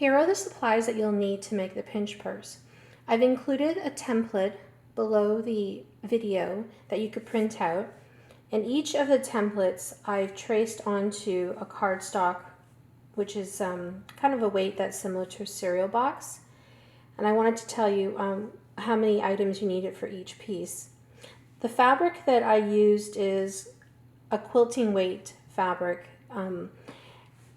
Here are the supplies that you'll need to make the pinch purse. I've included a template below the video that you could print out, and each of the templates I've traced onto a cardstock, which is kind of a weight that's similar to a cereal box. And I wanted to tell you how many items you needed for each piece. The fabric that I used is a quilting weight fabric.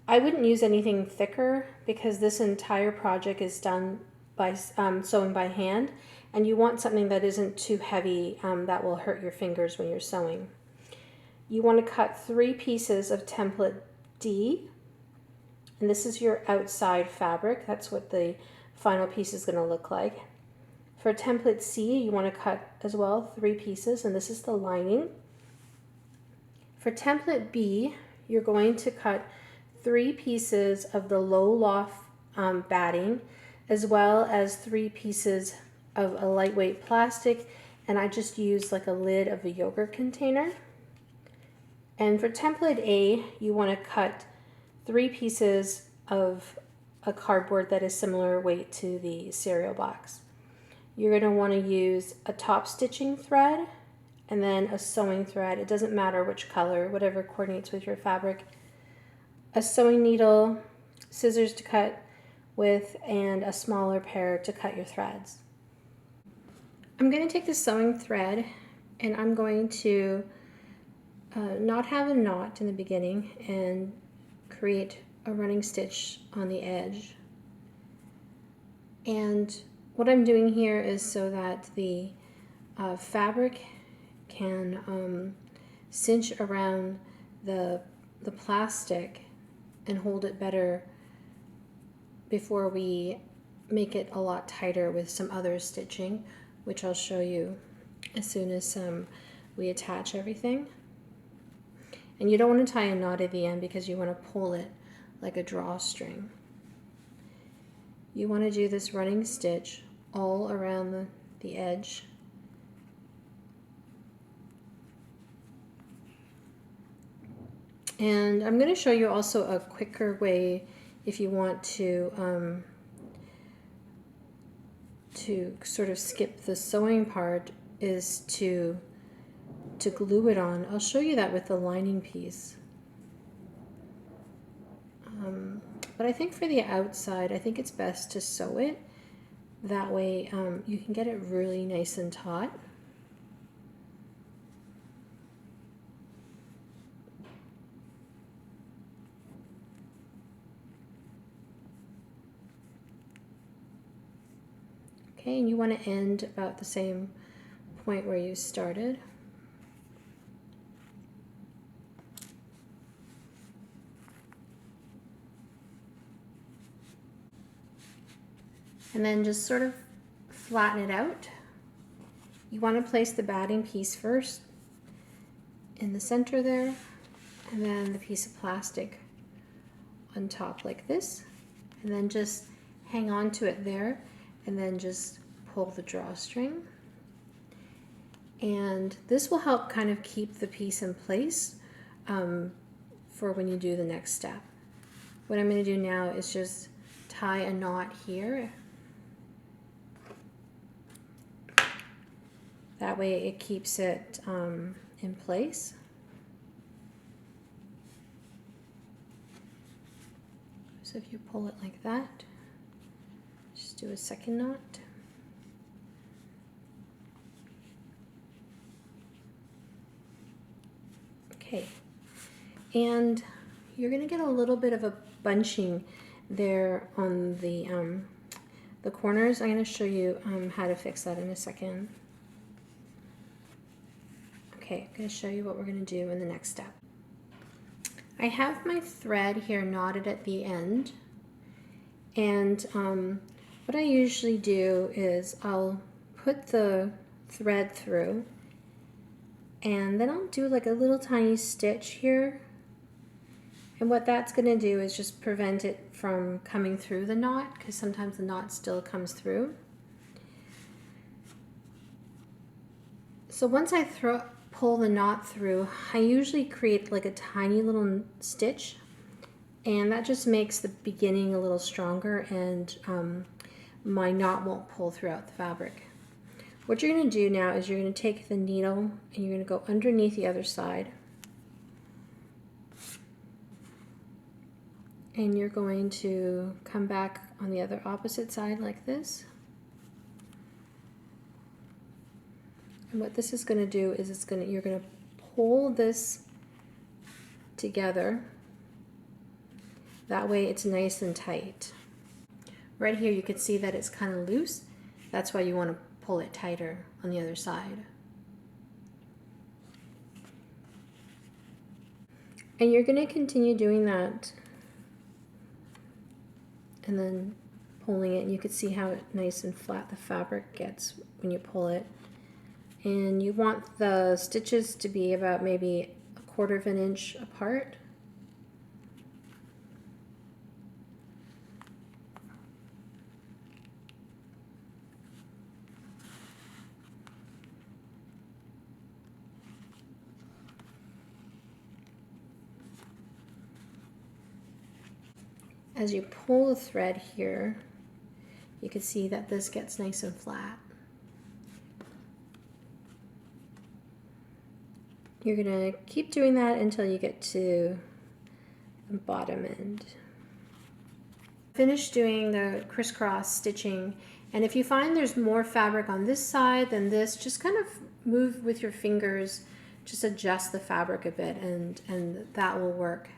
I wouldn't use anything thicker because this entire project is done by sewing by hand, and you want something that isn't too heavy that will hurt your fingers when you're sewing. You want to cut 3 pieces of template D, and this is your outside fabric. That's what the final piece is going to look like. For template C, you want to cut as well 3 pieces, and this is the lining. For template B, you're going to cut 3 pieces of the low loft batting, as well as 3 pieces of a lightweight plastic, and I just used like a lid of a yogurt container. And for template A, you want to cut 3 pieces of a cardboard that is similar weight to the cereal box. You're going to want to use a top stitching thread and then a sewing thread. It doesn't matter which color, whatever coordinates with your fabric. A sewing needle, scissors to cut with, and a smaller pair to cut your threads. I'm going to take the sewing thread and I'm going to not have a knot in the beginning and create a running stitch on the edge. And what I'm doing here is so that the fabric can cinch around the plastic and hold it better before we make it a lot tighter with some other stitching, which I'll show you as soon as we attach everything. And you don't want to tie a knot at the end because you want to pull it like a drawstring. You want to do this running stitch all around the edge. And I'm going to show you also a quicker way if you want to sort of skip the sewing part, is to glue it on. I'll show you that with the lining piece. But I think for the outside, I think it's best to sew it. That way you can get it really nice and taut. Okay, and you want to end about the same point where you started. And then just sort of flatten it out. You want to place the batting piece first in the center there, and then the piece of plastic on top like this, and then just hang on to it there, and then just pull the drawstring. And this will help kind of keep the piece in place for when you do the next step. What I'm going to do now is just tie a knot here. That way it keeps it in place. So if you pull it like that, just do a second knot. Okay, and you're going to get a little bit of a bunching there on the corners. I'm going to show you how to fix that in a second. Okay, I'm going to show you what we're going to do in the next step. I have my thread here knotted at the end, and what I usually do is I'll put the thread through, and then I'll do like a little tiny stitch here, and what that's going to do is just prevent it from coming through the knot, because sometimes the knot still comes through. So once I pull the knot through, I usually create like a tiny little stitch, and that just makes the beginning a little stronger, and my knot won't pull throughout the fabric. What you're going to do now is you're going to take the needle and you're going to go underneath the other side, and you're going to come back on the other opposite side like this. And what this is going to do is you're going to pull this together. That way it's nice and tight. Right here you can see that it's kind of loose. That's why you want to pull it tighter on the other side. And you're going to continue doing that, and then pulling it, and you can see how nice and flat the fabric gets when you pull it. And you want the stitches to be about maybe 1/4 of an inch apart. As you pull the thread here, you can see that this gets nice and flat. You're going to keep doing that until you get to the bottom end. Finish doing the crisscross stitching, and if you find there's more fabric on this side than this, just kind of move with your fingers, just adjust the fabric a bit, and that will work.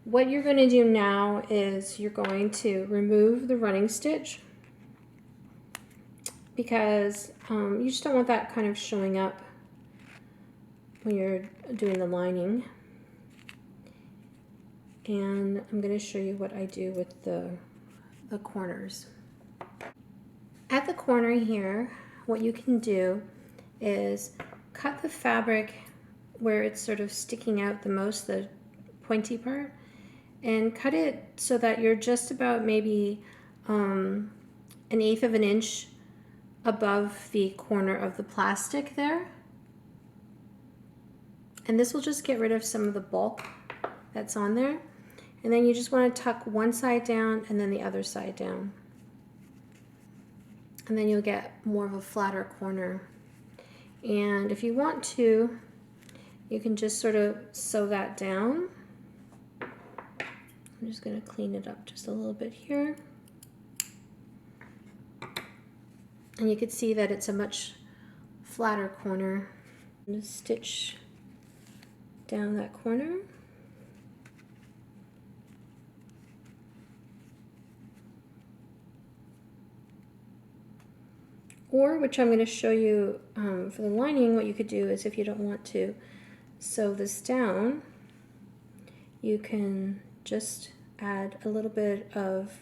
What you're going to do now is you're going to remove the running stitch, because you just don't want that kind of showing up when you're doing the lining. And I'm going to show you what I do with the corners. At the corner here, what you can do is cut the fabric where it's sort of sticking out the most, the pointy part, and cut it so that you're just about maybe 1/8 of an inch above the corner of the plastic there. And this will just get rid of some of the bulk that's on there. And then you just want to tuck one side down and then the other side down. And then you'll get more of a flatter corner. And if you want to, you can just sort of sew that down. I'm just going to clean it up just a little bit here. And you can see that it's a much flatter corner. Just stitch down that corner. Or, which I'm going to show you for the lining, what you could do is, if you don't want to sew this down, you can just add a little bit of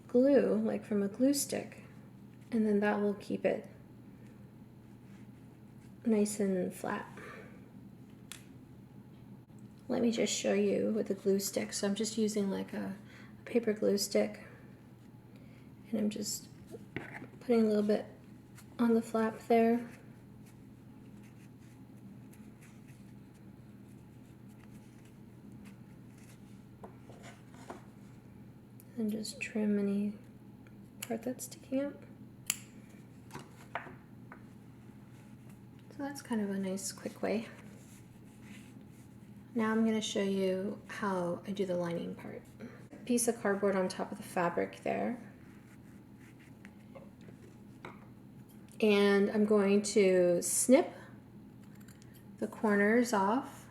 glue, like from a glue stick, and then that will keep it nice and flat. Let me just show you with the glue stick. So I'm just using like a paper glue stick, and I'm just putting a little bit on the flap there. And just trim any part that's sticking out. So that's kind of a nice quick way. Now I'm going to show you how I do the lining part. A piece of cardboard on top of the fabric there. And I'm going to snip the corners off.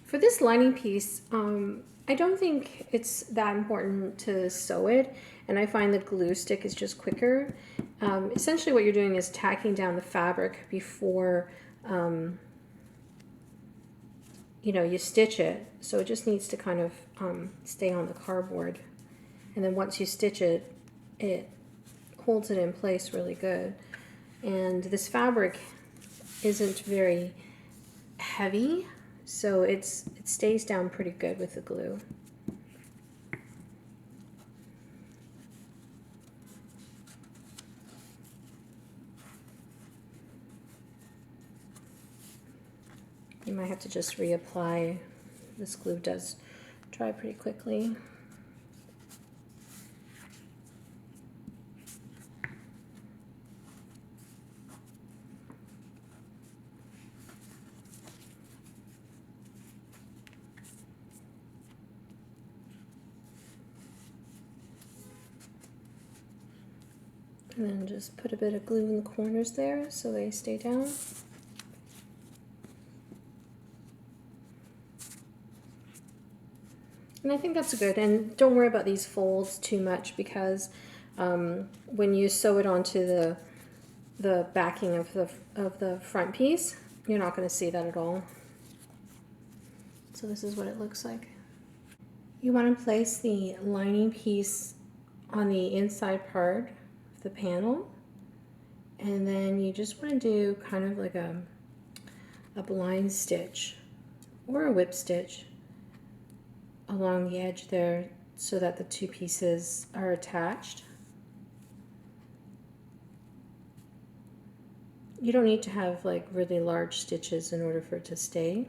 For this lining piece, I don't think it's that important to sew it, and I find the glue stick is just quicker. Essentially what you're doing is tacking down the fabric before you stitch it, so it just needs to kind of stay on the cardboard, and then once you stitch it, it holds it in place really good. And this fabric isn't very heavy, so it stays down pretty good with the glue. might have to just reapply. This glue does dry pretty quickly. And then just put a bit of glue in the corners there so they stay down. And I think that's good. And don't worry about these folds too much, because when you sew it onto the backing of the front piece, you're not going to see that at all. So this is what it looks like. You want to place the lining piece on the inside part of the panel, and then you just want to do kind of like a blind stitch or a whip stitch along the edge there so that the two pieces are attached. You don't need to have like really large stitches in order for it to stay.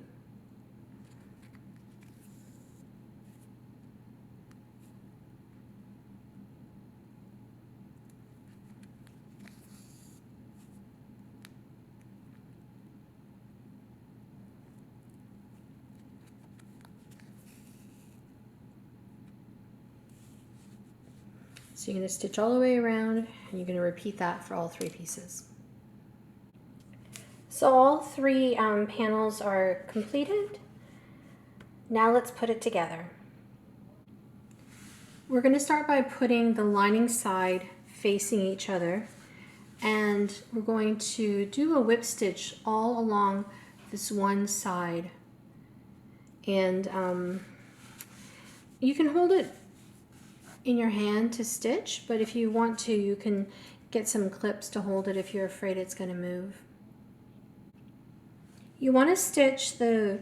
So you're going to stitch all the way around, and you're going to repeat that for all three pieces. So all three panels are completed. Now let's put it together. We're going to start by putting the lining side facing each other, and we're going to do a whip stitch all along this one side. And you can hold it in your hand to stitch, but if you want to, you can get some clips to hold it if you're afraid it's going to move. You want to stitch the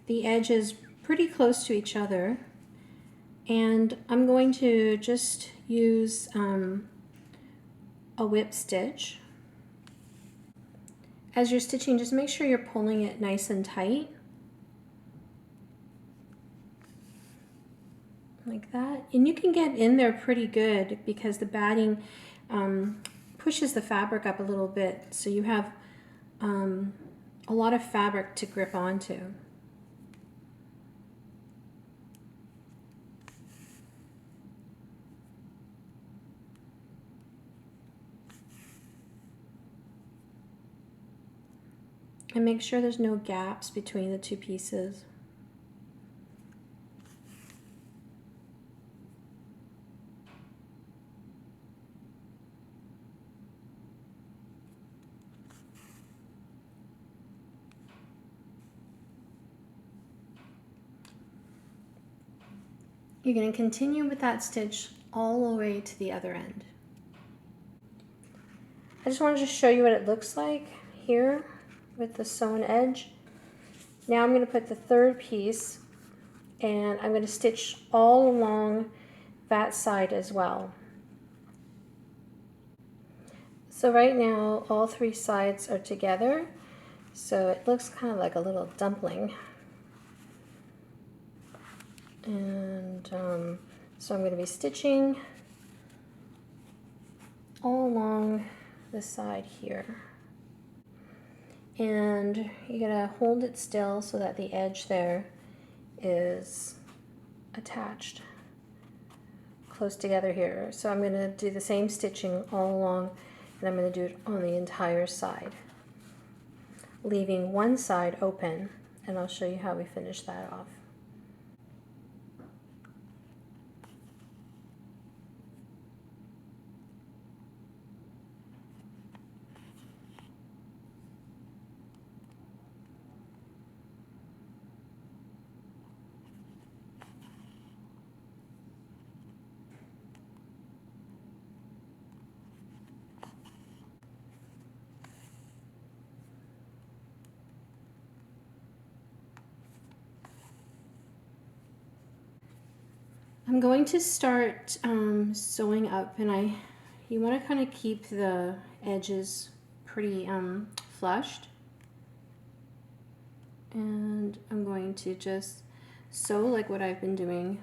edges pretty close to each other, and I'm going to just use a whip stitch. As you're stitching, just make sure you're pulling it nice and tight, like that. And you can get in there pretty good because the batting pushes the fabric up a little bit, so you have a lot of fabric to grip onto. And make sure there's no gaps between the two pieces. You're going to continue with that stitch all the way to the other end. I just wanted to show you what it looks like here with the sewn edge. Now I'm going to put the third piece, and I'm going to stitch all along that side as well. So right now all three sides are together, so it looks kind of like a little dumpling. And so I'm going to be stitching all along the side here. And you're going to hold it still so that the edge there is attached close together here. So I'm going to do the same stitching all along, and I'm going to do it on the entire side, leaving one side open, and I'll show you how we finish that off. I'm going to start sewing up, and you want to kind of keep the edges pretty flushed. And I'm going to just sew like what I've been doing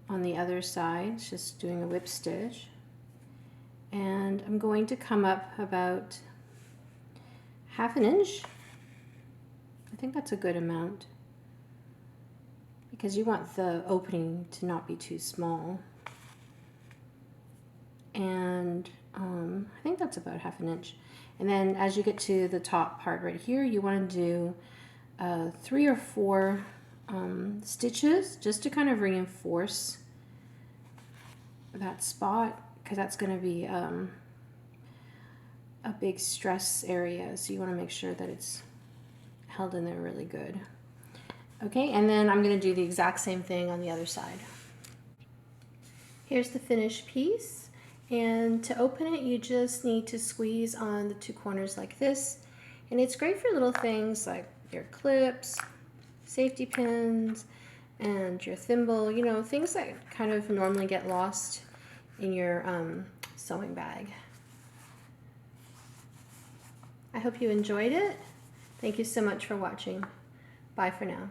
on the other side, just doing a whip stitch. And I'm going to come up about 1/2 inch. I think that's a good amount because you want the opening to not be too small. And I think that's about 1/2 inch. And then as you get to the top part right here, you want to do 3 or 4 stitches just to kind of reinforce that spot, because that's going to be a big stress area, so you want to make sure that it's held in there really good. Okay, and then I'm going to do the exact same thing on the other side. Here's the finished piece, and to open it you just need to squeeze on the 2 corners like this, and it's great for little things like your clips, safety pins, and your thimble, you know, things that kind of normally get lost in your sewing bag. I hope you enjoyed it. Thank you so much for watching. Bye for now.